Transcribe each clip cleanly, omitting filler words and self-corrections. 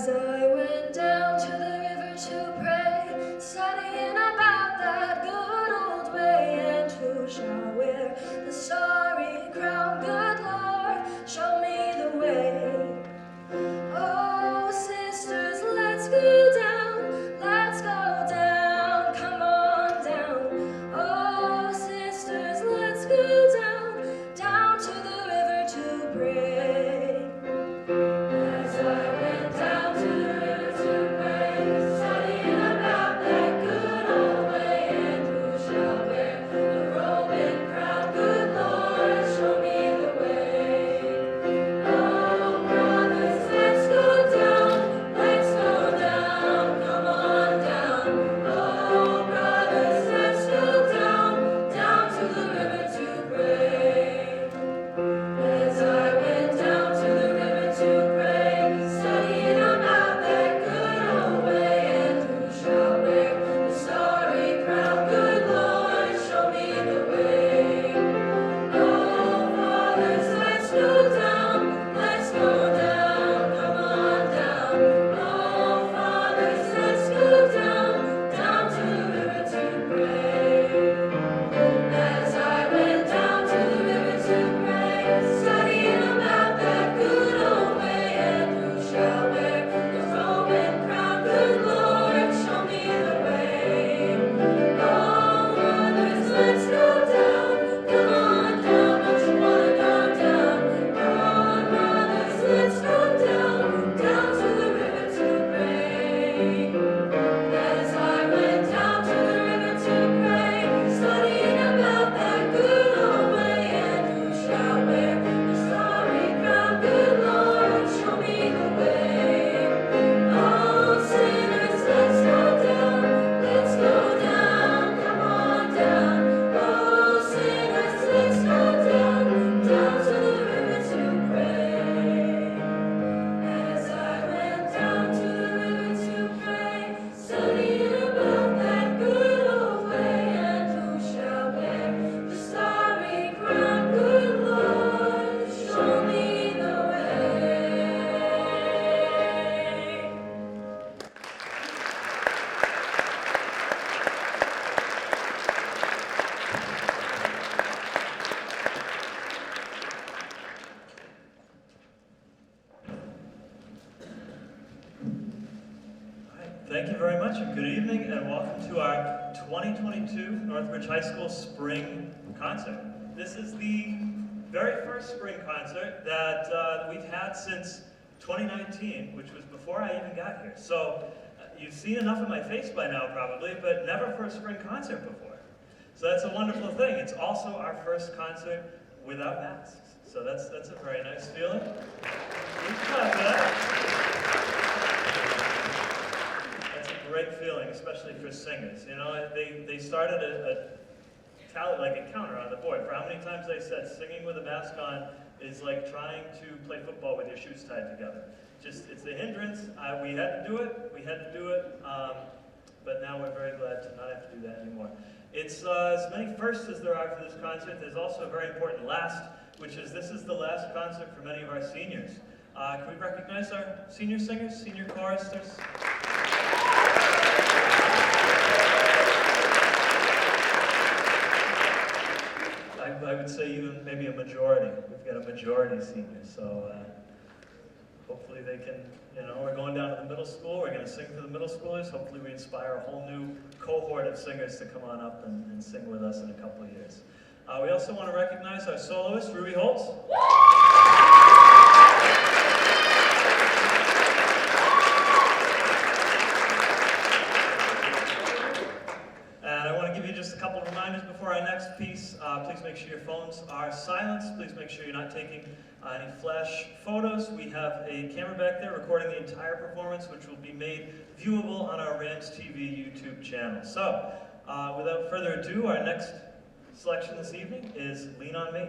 As I went down to the river to pray, studying about that good old way, and who shall wear the starry crown? Good Lord, show me the way. Oh, sisters, let's go down, let's go down, come on down. Oh, sisters, let's go down, down to the river to pray. As I went down to the river to pray, studying about that good old way, and who shall wear the Roman crown? Good Lord, show me the way. Oh, brothers, let's go down, come on down. Oh, brothers, let's go down, down to the river to pray. As I went down to the river to pray, studying about that good old way, and who shall wear the starry crown? Good Lord, show me the way. Oh, fathers, let's go down, come on down. Oh, fathers, let's go down to the river to pray. As I went down to the river to pray, studying about that good old way, and who shall wear the Roman crown? Good Lord, show me the way. Oh, mothers, let's go down, come on down, don't you wanna go down? Oh, mothers, let's go down to the river to pray. As I went down to the river to pray, studying about that good old way, and who shall wear the starry crown? Good Lord, show me the way. Oh, sinners, let's go down, come on down. Oh, sinners, let's go down to the river to pray. As I went down to the river to pray, studying about that good old way, and who shall wear the starry crown? Good Lord, show me the way. All right, thank you very much, and good evening, and welcome to our 2022 Northbridge High School Spring Concert. This is the very first spring concert that we've had since 2019, which was before I even got here. So you've seen enough of my face by now probably, but never for a spring concert before. So that's a wonderful thing. It's also our first concert without masks. So that's a very nice feeling. Please clap for that. That's a great feeling, especially for singers. You know, they started a tally, like a counter on the board for how many times they said singing with a mask on is like trying to play football with your shoes tied together. It's a hindrance. We had to do it, but now we're very glad to not have to do that anymore. It's as many firsts as there are for this concert. There's also a very important last, which is this is the last concert for many of our seniors. Can we recognize our senior singers, senior choristers? I would say even maybe a majority. We've got a majority seniors, so hopefully they can, we're going down to the middle school. We're going to sing for the middle schoolers. Hopefully we inspire a whole new cohort of singers to come on up and sing with us in a couple of years. We also want to recognize our soloist, Ruby Holtz. And I want to give you just a couple of reminders before our next piece. Please make sure your phones are silenced. Please make sure you're not taking any flash photos. We have a camera back there recording the entire performance, which will be made viewable on our Rams TV YouTube channel. So, without further ado, our next selection this evening is Lean on Me.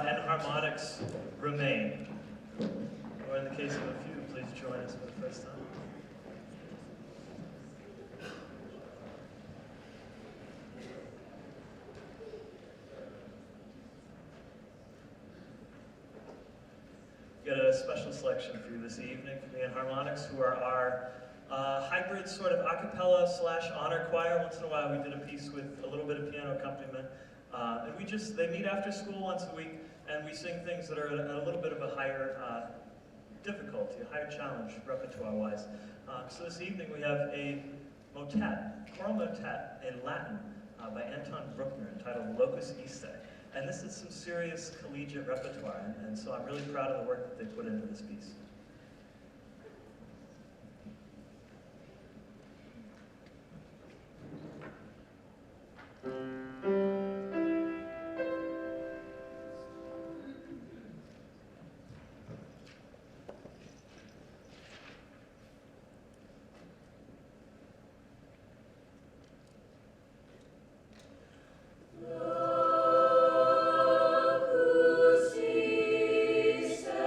Enharmonics remain. Or in the case of a few, please join us for the first time. We've got a special selection for you this evening from the Enharmonics, who are our hybrid sort of a cappella / honor choir. Once in a while we did a piece with a little bit of piano accompaniment. And they meet after school once a week, and we sing things that are at a little bit of a higher difficulty, a higher challenge repertoire-wise. So this evening we have a motet, choral motet in Latin by Anton Bruckner entitled Locus Iste. And this is some serious collegiate repertoire, and so I'm really proud of the work that they put into this piece. Locus iste,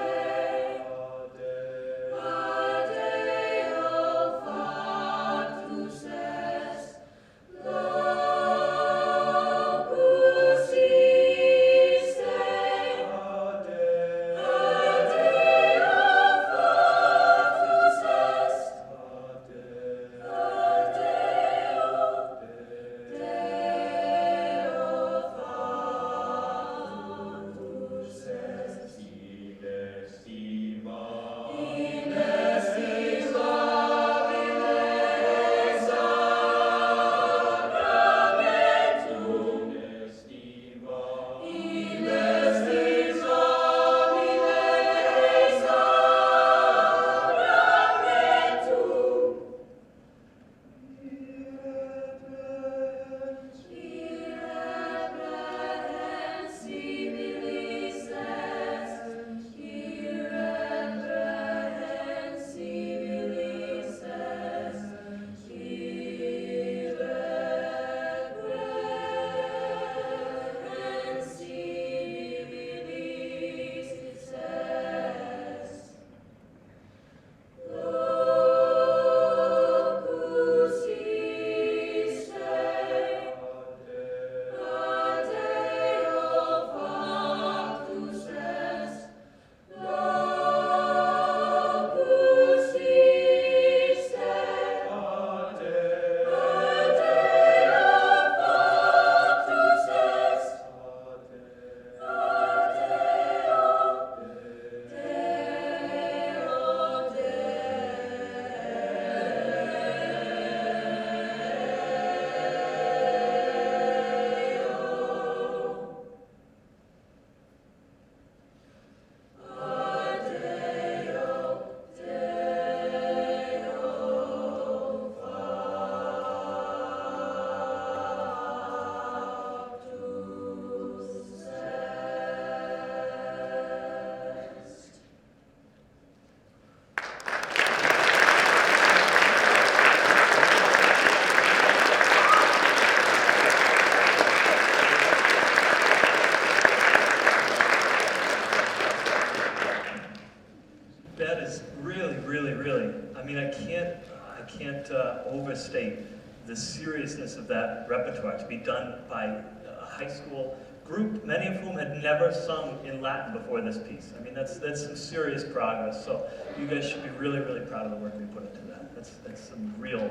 the seriousness of that repertoire to be done by a high school group, many of whom had never sung in Latin before this piece. I mean, that's some serious progress. So you guys should be really, really proud of the work we put into that. That's some real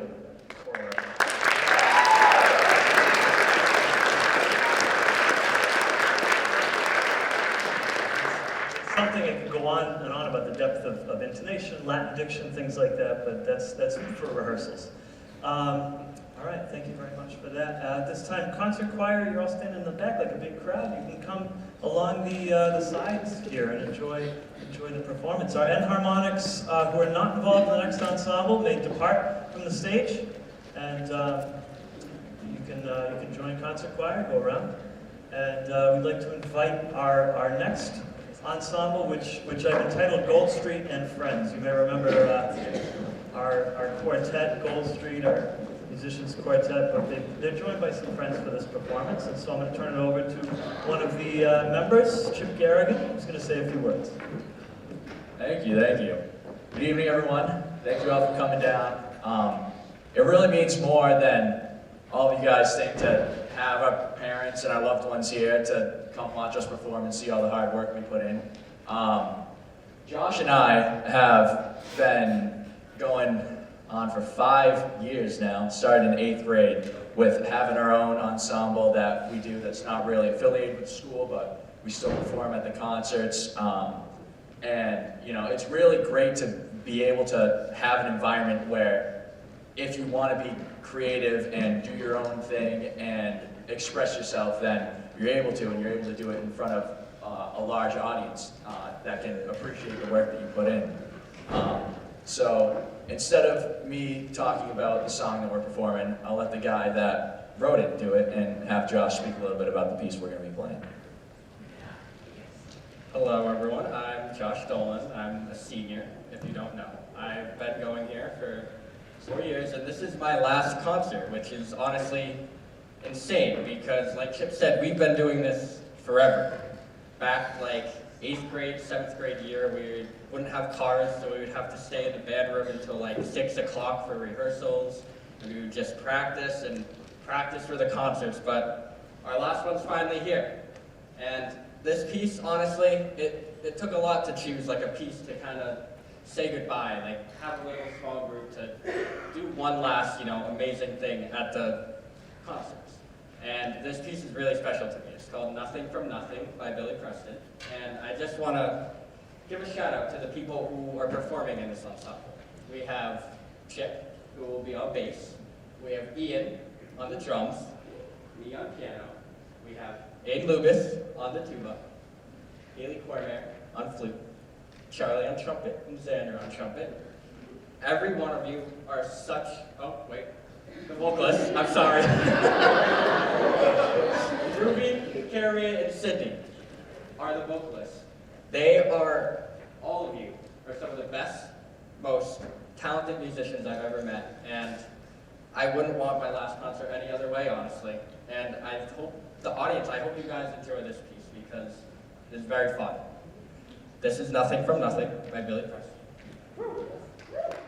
core work. Something I could go on and on about the depth of intonation, Latin diction, things like that, but that's for rehearsals. All right, thank you very much for that. At this time, concert choir, you're all standing in the back like a big crowd. You can come along the sides here and enjoy the performance. Our Enharmonics, who are not involved in the next ensemble, may depart from the stage, and you can join concert choir, go around. And we'd like to invite our next ensemble, which I've entitled Gold Street and Friends. You may remember our quartet, Gold Street, our musicians quartet, but they're joined by some friends for this performance, and so I'm going to turn it over to one of the members, Chip Garrigan, who's going to say a few words. Thank you, thank you. Good evening, everyone. Thank you all for coming down. It really means more than all of you guys think to have our parents and our loved ones here to come watch us perform and see all the hard work we put in. Josh and I have been going on for 5 years now, started in 8th grade, with having our own ensemble that we do that's not really affiliated with school, but we still perform at the concerts. And you know, it's really great to be able to have an environment where if you want to be creative and do your own thing and express yourself, then you're able to, and you're able to do it in front of a large audience that can appreciate the work that you put in. So instead of me talking about the song that we're performing, I'll let the guy that wrote it do it and have Josh speak a little bit about the piece we're going to be playing. Hello everyone, I'm Josh Dolan. I'm a senior, if you don't know. I've been going here for 4 years, and this is my last concert, which is honestly insane because, like Chip said, we've been doing this forever. Back like 8th grade, 7th grade year, we wouldn't have cars, so we would have to stay in the band room until like 6 o'clock for rehearsals. And we would just practice and practice for the concerts, but our last one's finally here. And this piece, honestly, it took a lot to choose like a piece to kind of say goodbye, like have a little small group to do one last, amazing thing at the concerts. And this piece is really special to me. It's called Nothing from Nothing by Billy Preston. And I just want to give a shout out to the people who are performing in this ensemble. We have Chip, who will be on bass. We have Ian on the drums, me on piano. We have Aiden Lubis on the tuba, Haley Cormier on flute, Charlie on trumpet, and Xander on trumpet. Every one of you are such, the vocalists, I'm sorry. Ruby, Carrie, and Sydney are the vocalists. All of you are some of the best, most talented musicians I've ever met, and I wouldn't want my last concert any other way, honestly. And I hope you guys enjoy this piece because it is very fun. This is Nothing from Nothing by Billy Preston. Nothing from nothing.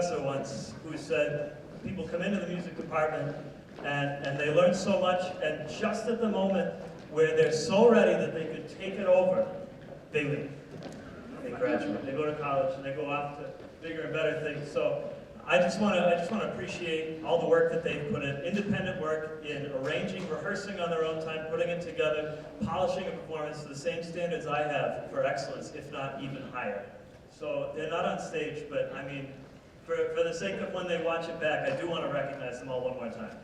professor once who said people come into the music department and they learn so much, and just at the moment where they're so ready that they could take it over, they leave. They graduate, they go to college, and they go off to bigger and better things. So I just want to appreciate all the work that they've put in, independent work in arranging, rehearsing on their own time, putting it together, polishing a performance to the same standards I have for excellence, if not even higher. So they're not on stage, but I mean, for the sake of when they watch it back, I do want to recognize them all one more time.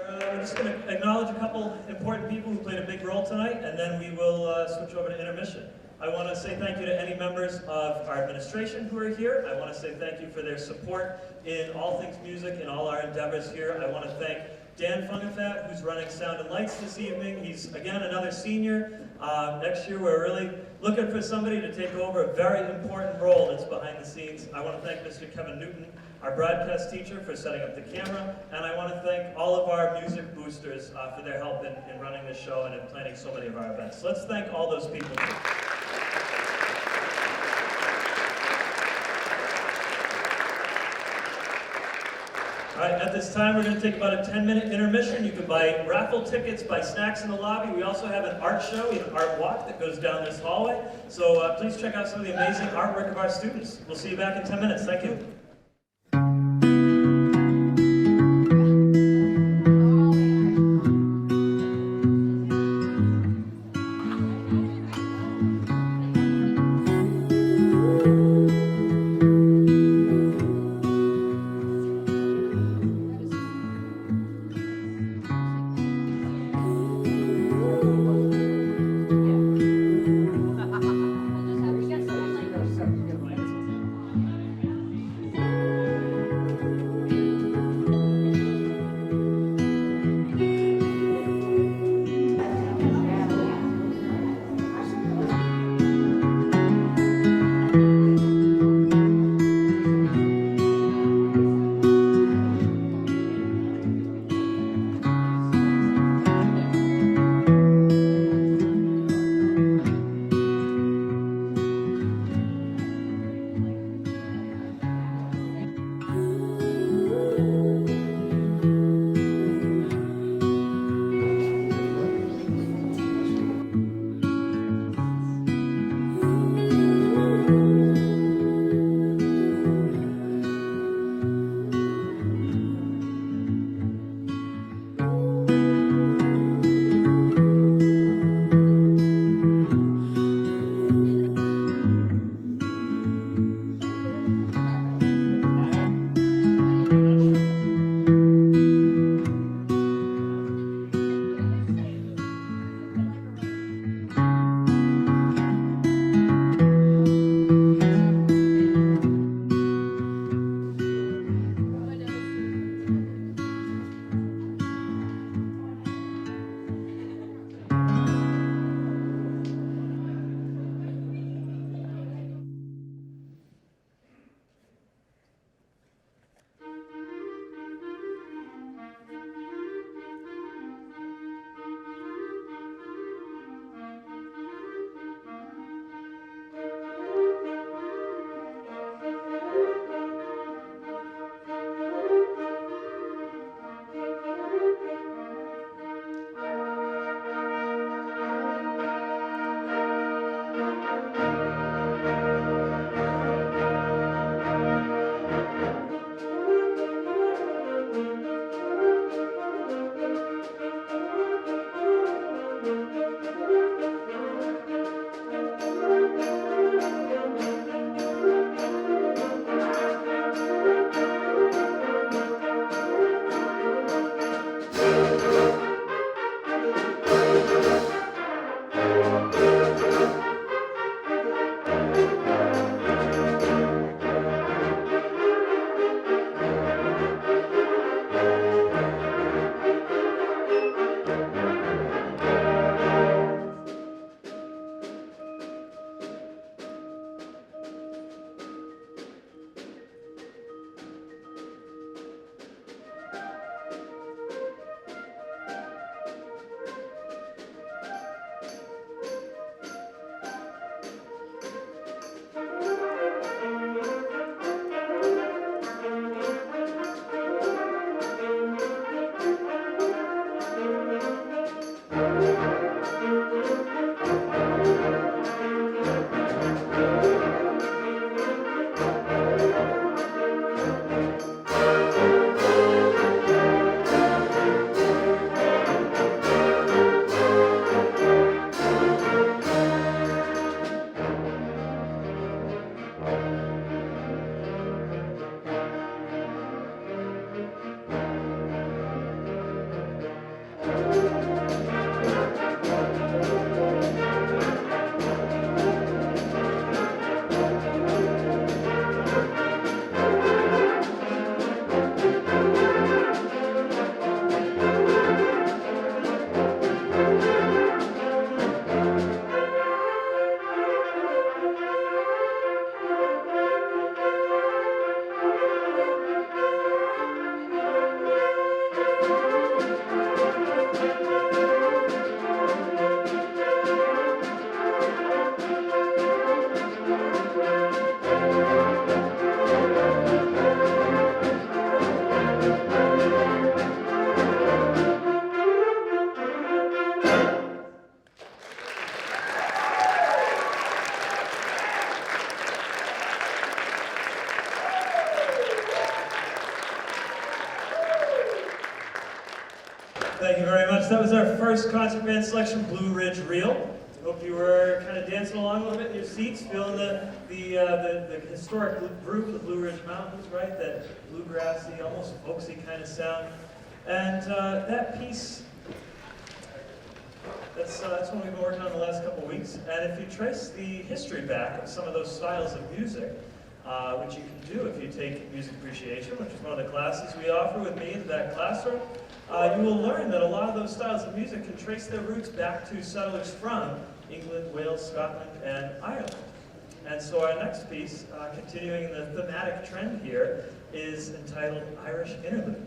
We're just going to acknowledge a couple important people who played a big role tonight, and then we will switch over to intermission. I want to say thank you to any members of our administration who are here. I want to say thank you for their support in all things music and all our endeavors here. I want to thank Dan Fungenfat, who's running sound and lights this evening. He's, again, another senior. Next year, we're really looking for somebody to take over a very important role that's behind the scenes. I want to thank Mr. Kevin Newton, our broadcast teacher, for setting up the camera, and I want to thank all of our music boosters for their help in running this show and in planning so many of our events. Let's thank all those people. All right, at this time, we're going to take about a 10-minute intermission. You can buy raffle tickets, buy snacks in the lobby. We also have an art show, an art walk that goes down this hallway. So please check out some of the amazing artwork of our students. We'll see you back in 10 minutes. Thank you. Thank you very much. That was our first concert band selection, Blue Ridge Reel. Hope you were kind of dancing along a little bit in your seats, feeling the historic group of the Blue Ridge Mountains, right? That bluegrassy, almost folksy kind of sound. And that piece, that's what we've been working on the last couple of weeks. And if you trace the history back of some of those styles of music, which you can do if you take music appreciation, which is one of the classes we offer with me in that classroom, you will learn that a lot of those styles of music can trace their roots back to settlers from England, Wales, Scotland, and Ireland. And so our next piece, continuing the thematic trend here, is entitled Irish Interlude.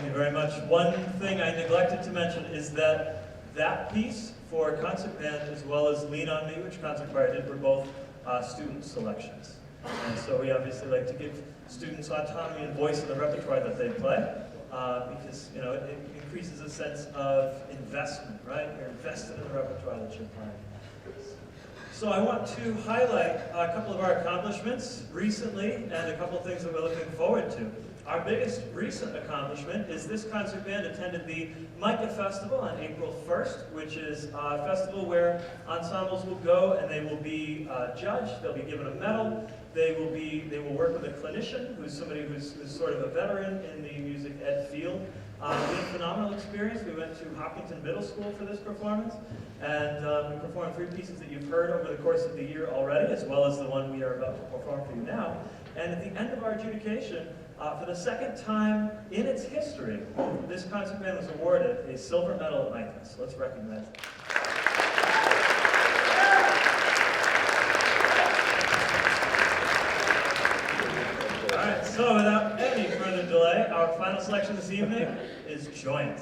Thank you very much. One thing I neglected to mention is that piece for concert band as well as Lean On Me, which concert choir did, were both student selections. And so we obviously like to give students autonomy and voice in the repertoire that they play, because it increases a sense of investment, right? You're invested in the repertoire that you're playing. So I want to highlight a couple of our accomplishments recently and a couple of things that we're looking forward to. Our biggest recent accomplishment is this concert band attended the Micah Festival on April 1st, which is a festival where ensembles will go and they will be judged, they'll be given a medal, they will work with a clinician who's somebody who's sort of a veteran in the music ed field. We had a phenomenal experience. We went to Hopkinton Middle School for this performance, and we performed 3 pieces that you've heard over the course of the year already, as well as the one we are about to perform for you now. And at the end of our adjudication, for the second time in its history, this concert band was awarded a silver medal at Micah. So let's recognize it. All right, so without any further delay, our final selection this evening is Joint.